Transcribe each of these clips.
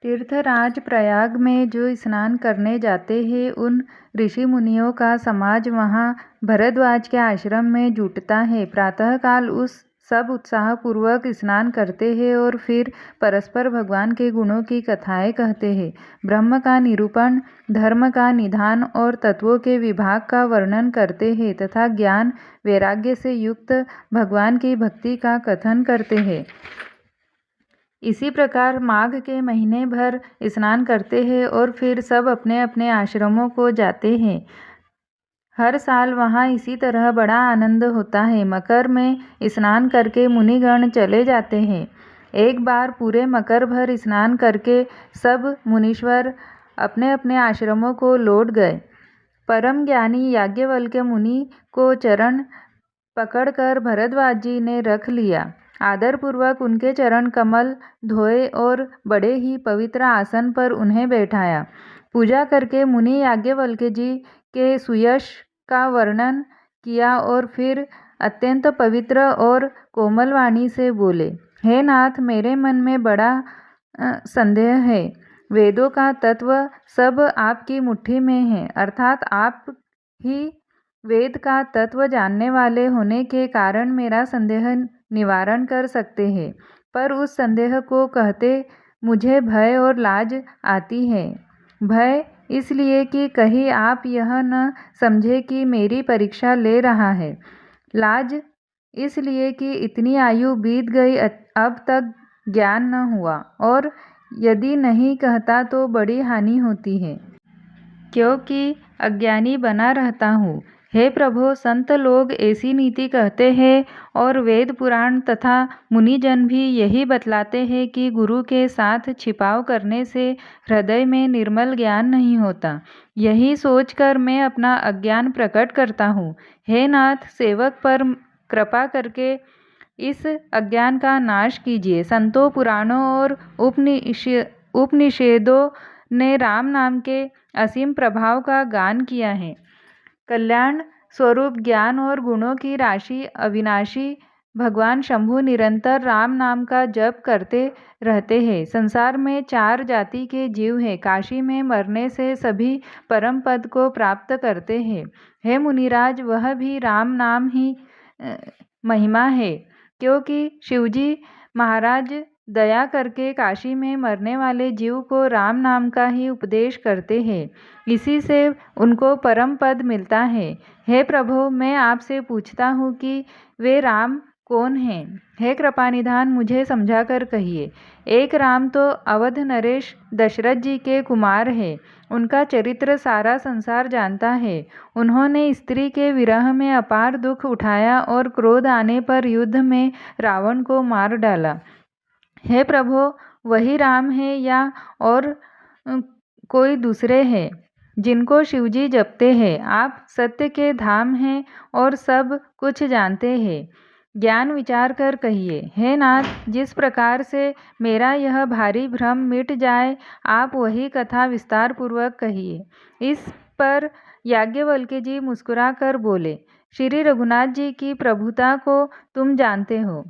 तीर्थराज प्रयाग में जो स्नान करने जाते हैं उन ऋषि मुनियों का समाज वहाँ भरद्वाज के आश्रम में जुटता है। प्रातःकाल उस सब उत्साहपूर्वक स्नान करते हैं और फिर परस्पर भगवान के गुणों की कथाएं कहते हैं। ब्रह्म का निरूपण, धर्म का निधान और तत्वों के विभाग का वर्णन करते हैं तथा ज्ञान वैराग्य से युक्त भगवान की भक्ति का कथन करते हैं। इसी प्रकार माघ के महीने भर स्नान करते हैं और फिर सब अपने अपने आश्रमों को जाते हैं। हर साल वहाँ इसी तरह बड़ा आनंद होता है। मकर में स्नान करके मुनिगण चले जाते हैं। एक बार पूरे मकर भर स्नान करके सब मुनीश्वर अपने अपने आश्रमों को लौट गए। परम ज्ञानी याज्ञवल्क्य मुनि को चरण पकड़कर भरद्वाज जी ने रख लिया। आदरपूर्वक उनके चरण कमल धोए और बड़े ही पवित्र आसन पर उन्हें बैठाया। पूजा करके मुनि याज्ञवल्क्य जी के सुयश का वर्णन किया और फिर अत्यंत पवित्र और कोमल वाणी से बोले, हे नाथ, मेरे मन में बड़ा संदेह है। वेदों का तत्व सब आपकी मुट्ठी में है, अर्थात आप ही वेद का तत्व जानने वाले होने के कारण मेरा संदेह निवारण कर सकते हैं, पर उस संदेह को कहते मुझे भय और लाज आती है। भय इसलिए कि कहीं आप यह न समझे कि मेरी परीक्षा ले रहा है। लाज इसलिए कि इतनी आयु बीत गई, अब तक ज्ञान न हुआ, और यदि नहीं कहता तो बड़ी हानि होती है, क्योंकि अज्ञानी बना रहता हूँ। हे प्रभो, संत लोग ऐसी नीति कहते हैं और वेद पुराण तथा मुनिजन भी यही बतलाते हैं कि गुरु के साथ छिपाव करने से हृदय में निर्मल ज्ञान नहीं होता। यही सोचकर मैं अपना अज्ञान प्रकट करता हूँ। हे नाथ, सेवक पर कृपा करके इस अज्ञान का नाश कीजिए। संतों, पुराणों और उपनिषेदों ने राम नाम के असीम प्रभाव का गान किया है। कल्याण स्वरूप ज्ञान और गुणों की राशि अविनाशी भगवान शंभु निरंतर राम नाम का जप करते रहते हैं। संसार में 4 जाति के जीव हैं। काशी में मरने से सभी परम पद को प्राप्त करते हैं। हे मुनिराज, वह भी राम नाम ही महिमा है, क्योंकि शिवजी महाराज दया करके काशी में मरने वाले जीव को राम नाम का ही उपदेश करते हैं। इसी से उनको परम पद मिलता है। हे प्रभु, मैं आपसे पूछता हूँ कि वे राम कौन हैं? हे कृपानिधान, मुझे समझाकर कहिए। एक राम तो अवध नरेश दशरथ जी के कुमार है। उनका चरित्र सारा संसार जानता है। उन्होंने स्त्री के विरह में अपार दुख उठाया और क्रोध आने पर युद्ध में रावण को मार डाला। हे प्रभु, वही राम है या और कोई दूसरे हैं जिनको शिवजी जपते हैं? आप सत्य के धाम हैं और सब कुछ जानते हैं। ज्ञान विचार कर कहिए। हे नाथ, जिस प्रकार से मेरा यह भारी भ्रम मिट जाए, आप वही कथा विस्तार पूर्वक कहिए। इस पर याज्ञवल्क्य जी मुस्कुरा कर बोले, श्री रघुनाथ जी की प्रभुता को तुम जानते हो।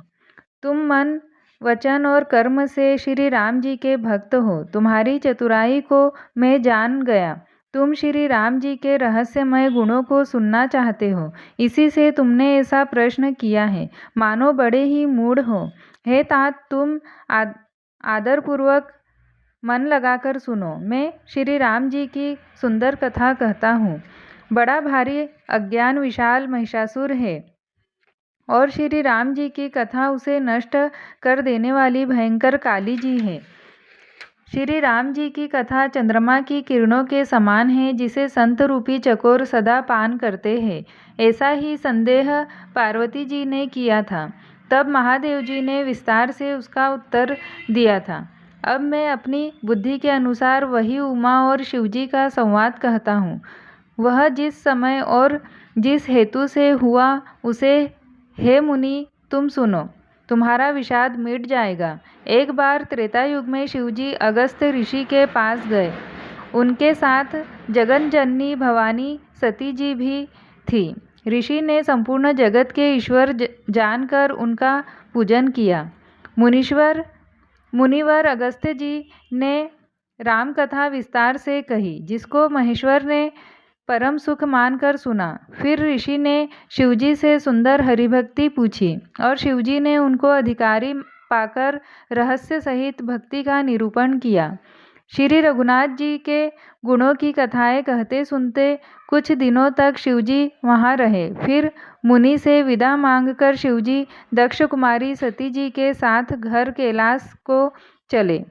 तुम मन, वचन और कर्म से श्री राम जी के भक्त हो। तुम्हारी चतुराई को मैं जान गया। तुम श्री राम जी के रहस्यमय गुणों को सुनना चाहते हो, इसी से तुमने ऐसा प्रश्न किया है। मानो बड़े ही मूढ़ हो। हे तात, तुम आदरपूर्वक मन लगाकर सुनो। मैं श्री राम जी की सुंदर कथा कहता हूँ। बड़ा भारी अज्ञान विशाल महिषासुर है और श्री राम जी की कथा उसे नष्ट कर देने वाली भयंकर काली जी है। श्री राम जी की कथा चंद्रमा की किरणों के समान है, जिसे संत रूपी चकोर सदा पान करते हैं। ऐसा ही संदेह पार्वती जी ने किया था। तब महादेव जी ने विस्तार से उसका उत्तर दिया था। अब मैं अपनी बुद्धि के अनुसार वही उमा और शिवजी का संवाद कहता हूँ। वह जिस समय और जिस हेतु से हुआ उसे, हे मुनि, तुम सुनो, तुम्हारा विषाद मिट जाएगा। एक बार त्रेता युग में शिवजी अगस्त्य ऋषि के पास गए। उनके साथ जगन्जननी भवानी सती जी भी थी। ऋषि ने संपूर्ण जगत के ईश्वर जानकर उनका पूजन किया। मुनिवर अगस्त्य जी ने राम कथा विस्तार से कही, जिसको महेश्वर ने परम सुख मानकर सुना। फिर ऋषि ने शिवजी से सुंदर हरिभक्ति पूछी और शिवजी ने उनको अधिकारी पाकर रहस्य सहित भक्ति का निरूपण किया। श्री रघुनाथ जी के गुणों की कथाएं कहते सुनते कुछ दिनों तक शिवजी वहां रहे। फिर मुनि से विदा मांगकर शिवजी दक्ष कुमारी सती जी के साथ घर कैलाश को चले।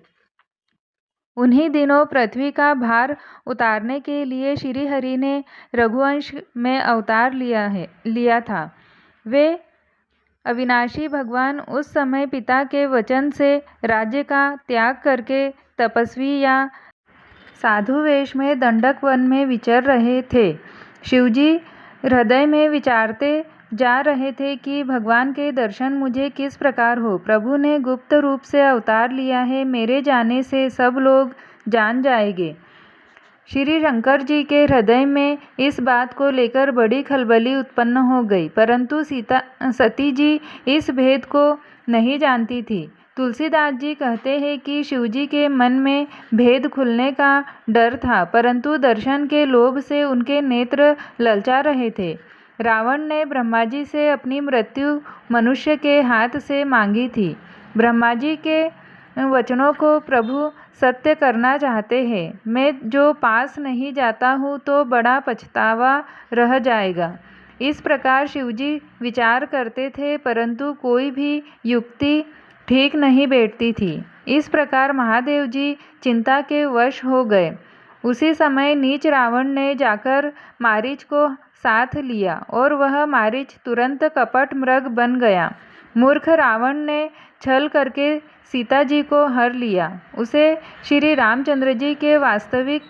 उन्हीं दिनों पृथ्वी का भार उतारने के लिए श्री हरि ने रघुवंश में अवतार लिया था। वे अविनाशी भगवान उस समय पिता के वचन से राज्य का त्याग करके तपस्वी या साधु वेश में दंडक वन में विचर रहे थे। शिवजी हृदय में विचारते जा रहे थे कि भगवान के दर्शन मुझे किस प्रकार हो। प्रभु ने गुप्त रूप से अवतार लिया है, मेरे जाने से सब लोग जान जाएंगे। श्री शंकर जी के हृदय में इस बात को लेकर बड़ी खलबली उत्पन्न हो गई, परंतु सती जी इस भेद को नहीं जानती थी। तुलसीदास जी कहते हैं कि शिवजी के मन में भेद खुलने का डर था, परंतु दर्शन के लोभ से उनके नेत्र ललचा रहे थे। रावण ने ब्रह्मा जी से अपनी मृत्यु मनुष्य के हाथ से मांगी थी। ब्रह्मा जी के वचनों को प्रभु सत्य करना चाहते हैं। मैं जो पास नहीं जाता हूँ तो बड़ा पछतावा रह जाएगा। इस प्रकार शिवजी विचार करते थे, परंतु कोई भी युक्ति ठीक नहीं बैठती थी। इस प्रकार महादेव जी चिंता के वश हो गए। उसी समय नीच रावण ने जाकर मारीच को साथ लिया और वह मारीच तुरंत कपट मृग बन गया। मूर्ख रावण ने छल करके सीता जी को हर लिया। उसे श्री रामचंद्र जी के वास्तविक